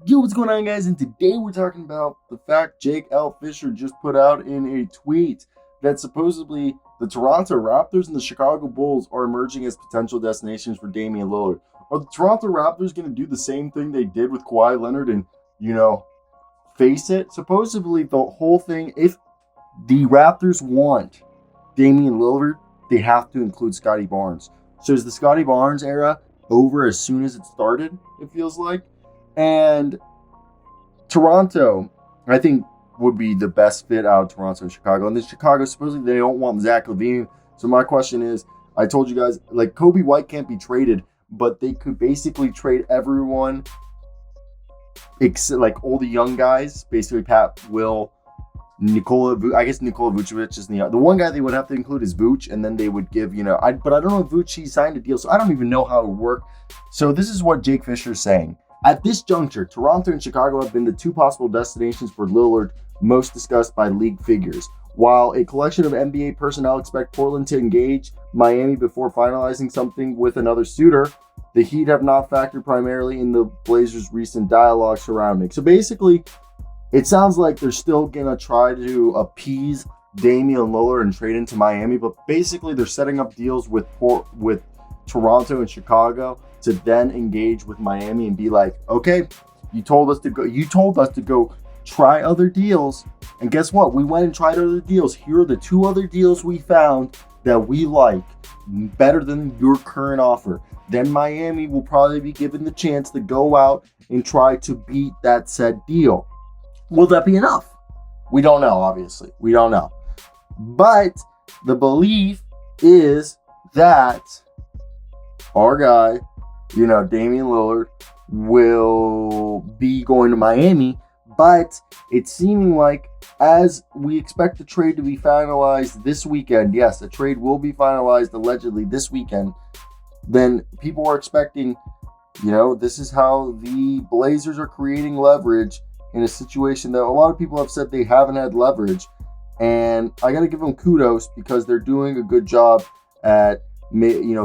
Yo, what's going on, guys? And today we're talking about the fact Jake L. Fisher just put out in a tweet that supposedly the Toronto Raptors and the Chicago Bulls are emerging as potential destinations for Damian Lillard. Are the Toronto Raptors going to do the same thing they did with Kawhi Leonard and, face it? Supposedly, the whole thing, if the Raptors want Damian Lillard, they have to include Scottie Barnes. So is the Scottie Barnes era over as soon as it started, it feels like? And Toronto, I think, would be the best fit out of Toronto and Chicago. And then Chicago, supposedly they don't want Zach LaVine. So my question is, I told you guys, Kobe White can't be traded, but they could basically trade everyone except all the young guys. Basically, Pat, Will, Nikola Vucevic is the one guy they would have to include is Vuce, and then they would give, but I don't know if Vuce, he signed a deal, so I don't even know how it would work. So this is what Jake Fisher is saying. At this juncture, Toronto and Chicago have been the two possible destinations for Lillard, most discussed by league figures. While a collection of NBA personnel expect Portland to engage Miami before finalizing something with another suitor, the Heat have not factored primarily in the Blazers' recent dialogue surrounding. So basically, it sounds like they're still going to try to appease Damian Lillard and trade into Miami, but basically they're setting up deals with Toronto and Chicago to then engage with Miami and be like, okay, you told us to go try other deals, and guess what? We went and tried other deals. Here are the two other deals we found that we like better than your current offer. Then Miami will probably be given the chance to go out and try to beat that said deal. Will that be enough? We don't know, obviously. We don't know. But the belief is that our guy, Damian Lillard, will be going to Miami. But it's seeming like, as we expect the trade to be finalized this weekend, yes, the trade will be finalized allegedly this weekend, then people are expecting, this is how the Blazers are creating leverage in a situation that a lot of people have said they haven't had leverage. And I got to give them kudos because they're doing a good job at,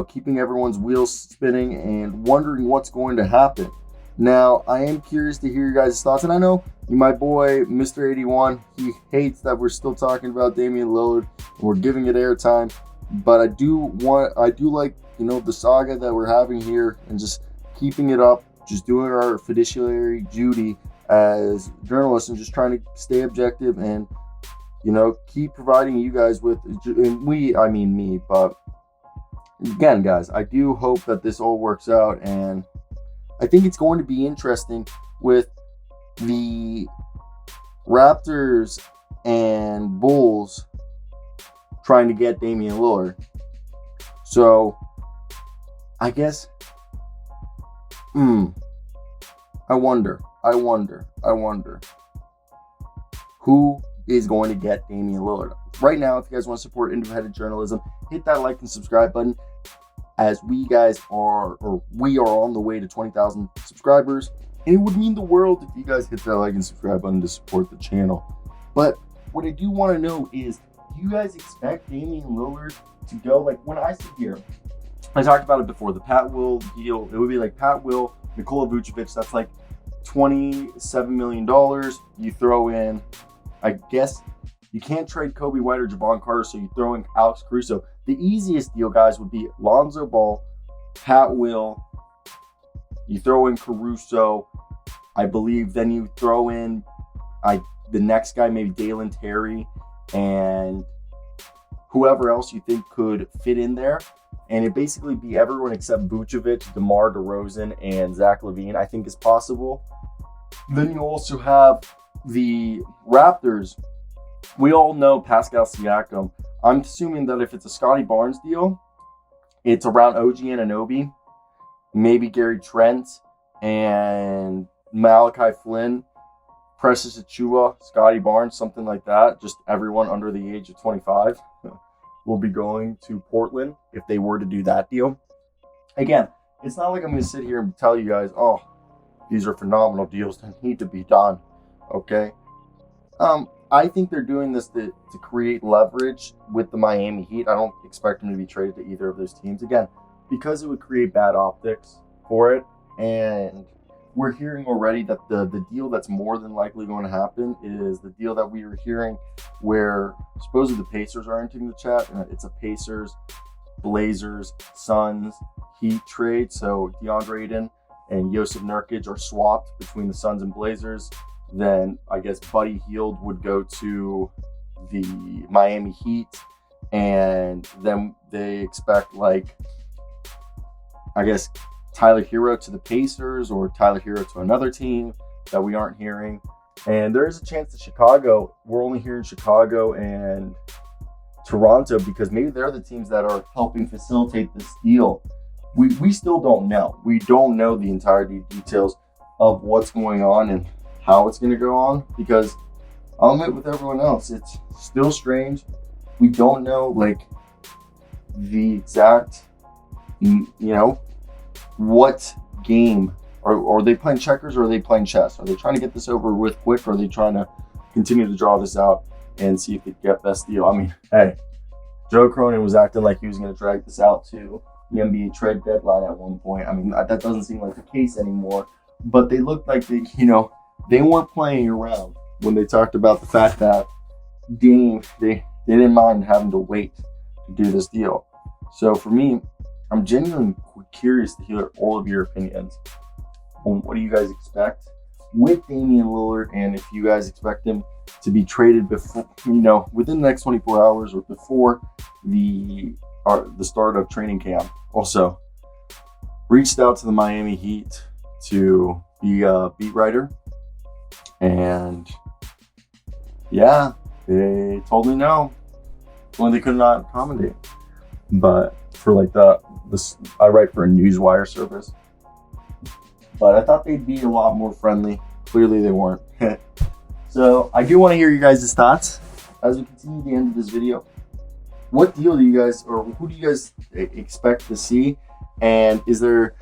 keeping everyone's wheels spinning and wondering what's going to happen. Now, I am curious to hear your guys' thoughts. And I know my boy, Mr. 81, he hates that we're still talking about Damian Lillard and we're giving it airtime. But I do like, the saga that we're having here and just keeping it up, just doing our fiduciary duty as journalists and just trying to stay objective and, keep providing you guys with, and I mean me, but again, guys, I do hope that this all works out, and I think it's going to be interesting with the Raptors and Bulls trying to get Damian Lillard. So, I guess, I wonder who is going to get Damian Lillard. Right now, if you guys want to support independent journalism, hit that like and subscribe button, as we are on the way to 20,000 subscribers. And it would mean the world if you guys hit that like and subscribe button to support the channel. But what I do want to know is, do you guys expect Damian Lillard to go, when I sit here, I talked about it before, the Pat Will deal, it would be Pat Will, Nikola Vucevic, that's $27 million. You throw in, I guess, you can't trade Kobe White or Javon Carter, so you throw in Alex Caruso. The easiest deal, guys, would be Lonzo Ball, Pat Will, you throw in Caruso, I believe, then you throw in the next guy, maybe Dalen Terry, and whoever else you think could fit in there. And it basically be everyone except Vucevic, DeMar DeRozan, and Zach LaVine, I think is possible. Then you also have the Raptors. We all know Pascal Siakam. I'm assuming that if it's a Scottie Barnes deal, it's around OG Anunoby, maybe Gary Trent, and Malachi Flynn, Precious Achiuwa, Scottie Barnes, something like that. Just everyone under the age of 25 will be going to Portland if they were to do that deal. Again, it's not like I'm going to sit here and tell you guys, oh, these are phenomenal deals that need to be done. Okay? I think they're doing this to create leverage with the Miami Heat. I don't expect them to be traded to either of those teams. Again, because it would create bad optics for it. And we're hearing already that the deal that's more than likely going to happen is the deal that we were hearing where supposedly the Pacers are entering the chat, and it's a Pacers, Blazers, Suns, Heat trade. So DeAndre Ayton and Jusuf Nurkic are swapped between the Suns and Blazers. Then I guess Buddy Hield would go to the Miami Heat, and then they expect, like, I guess, Tyler Hero to the Pacers or Tyler Hero to another team that we aren't hearing. And there is a chance that Chicago, we're only hearing Chicago and Toronto because maybe they're the teams that are helping facilitate this deal. We still don't know. We don't know the entirety details of what's going on and how it's going to go on, because I'll admit, with everyone else, it's still strange. We don't know, like, the exact, what game. Are they playing checkers or are they playing chess? Are they trying to get this over with quick, or are they trying to continue to draw this out and see if they get best deal? I mean, hey, Joe Cronin was acting like he was going to drag this out to the NBA trade deadline at one point. I mean, that doesn't seem like the case anymore. But they looked like they weren't playing around when they talked about the fact that Dame, they didn't mind having to wait to do this deal. So for me, I'm genuinely curious to hear all of your opinions on what do you guys expect with Damian Lillard, and if you guys expect him to be traded before, within the next 24 hours or before the start of training camp. Also, reached out to the Miami Heat to be a beat writer, and yeah, they told me no. Well, they could not accommodate. But for like this, I write for a newswire service. But I thought they'd be a lot more friendly. Clearly they weren't. So I do want to hear you guys' thoughts as we continue to the end of this video. What deal do you guys, or who do you guys expect to see? And is there,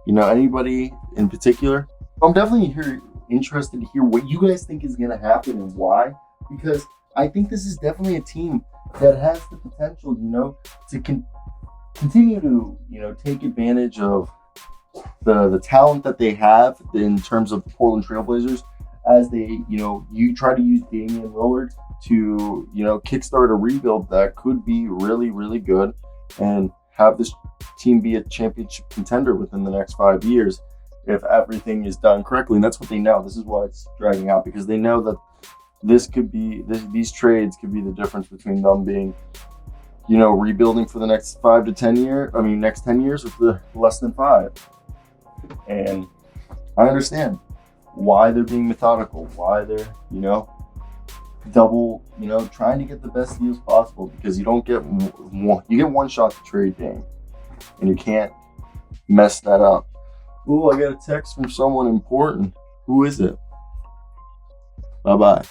anybody in particular? I'm definitely interested to hear what you guys think is going to happen and why. Because I think this is definitely a team that has the potential, to continue to, take advantage of the talent that they have in terms of the Portland Trailblazers, as they, you try to use Damian Lillard to, kickstart a rebuild that could be really, really good and have this team be a championship contender within the next 5 years if everything is done correctly. And that's what they know. This is why it's dragging out, because they know that these trades could be the difference between them being, rebuilding for the next 5 to 10 years. I mean, next 10 years or for the less than 5. And I understand why they're being methodical, why they're, double, trying to get the best deals possible, because you get one shot to trade Dame, and you can't mess that up. Oh, I got a text from someone important. Who is it? Bye-bye.